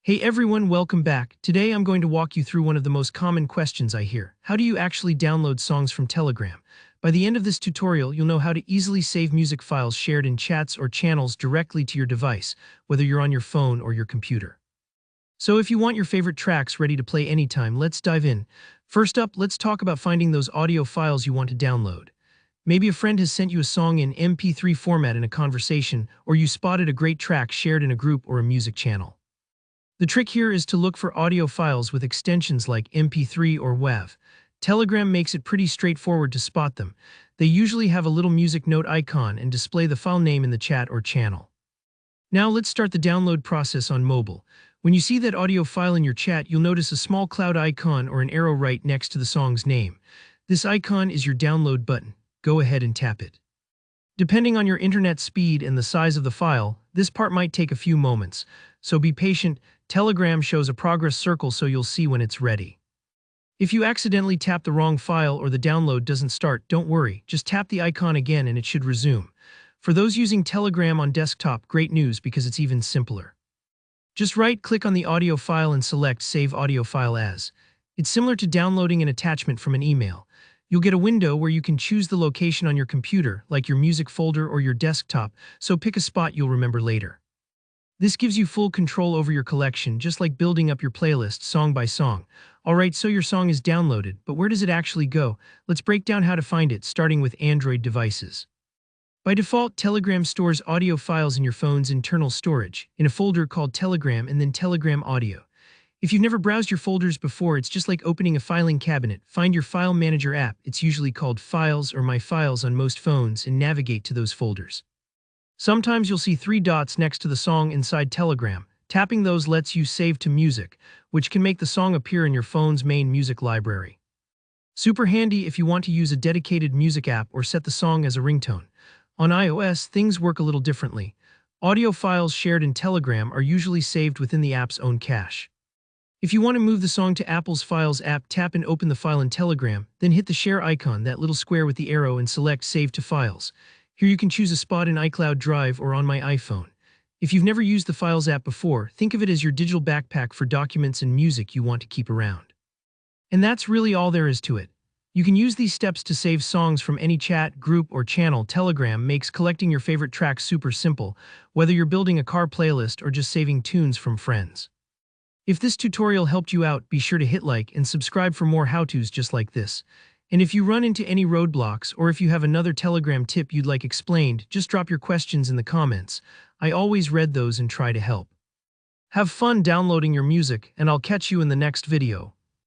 Hey everyone, welcome back. Today I'm going to walk you through one of the most common questions I hear. How do you actually download songs from Telegram? By the end of this tutorial, you'll know how to easily save music files shared in chats or channels directly to your device, whether you're on your phone or your computer. So if you want your favorite tracks ready to play anytime, let's dive in. First up, let's talk about finding those audio files you want to download. Maybe a friend has sent you a song in MP3 format in a conversation, or you spotted a great track shared in a group or a music channel. The trick here is to look for audio files with extensions like MP3 or WAV. Telegram makes it pretty straightforward to spot them. They usually have a little music note icon and display the file name in the chat or channel. Now let's start the download process on mobile. When you see that audio file in your chat, you'll notice a small cloud icon or an arrow right next to the song's name. This icon is your download button. Go ahead and tap it. Depending on your internet speed and the size of the file, this part might take a few moments, so be patient. Telegram shows a progress circle so you'll see when it's ready. If you accidentally tap the wrong file or the download doesn't start, don't worry, just tap the icon again and it should resume. For those using Telegram on desktop, great news because it's even simpler. Just right-click on the audio file and select Save Audio File As. It's similar to downloading an attachment from an email. You'll get a window where you can choose the location on your computer, like your music folder or your desktop, so pick a spot you'll remember later. This gives you full control over your collection, just like building up your playlist song by song. Alright, so your song is downloaded, but where does it actually go? Let's break down how to find it, starting with Android devices. By default, Telegram stores audio files in your phone's internal storage, in a folder called Telegram and then Telegram Audio. If you've never browsed your folders before, it's just like opening a filing cabinet. Find your File Manager app, it's usually called Files or My Files on most phones, and navigate to those folders. Sometimes you'll see three dots next to the song inside Telegram. Tapping those lets you save to music, which can make the song appear in your phone's main music library. Super handy if you want to use a dedicated music app or set the song as a ringtone. On iOS, things work a little differently. Audio files shared in Telegram are usually saved within the app's own cache. If you want to move the song to Apple's Files app, tap and open the file in Telegram, then hit the share icon, that little square with the arrow, and select Save to Files. Here you can choose a spot in iCloud Drive or on my iPhone. If you've never used the Files app before, think of it as your digital backpack for documents and music you want to keep around. And that's really all there is to it. You can use these steps to save songs from any chat, group, or channel. Telegram makes collecting your favorite tracks super simple, whether you're building a car playlist or just saving tunes from friends. If this tutorial helped you out, be sure to hit like and subscribe for more how-tos just like this. And if you run into any roadblocks or if you have another Telegram tip you'd like explained, just drop your questions in the comments. I always read those and try to help. Have fun downloading your music, and I'll catch you in the next video.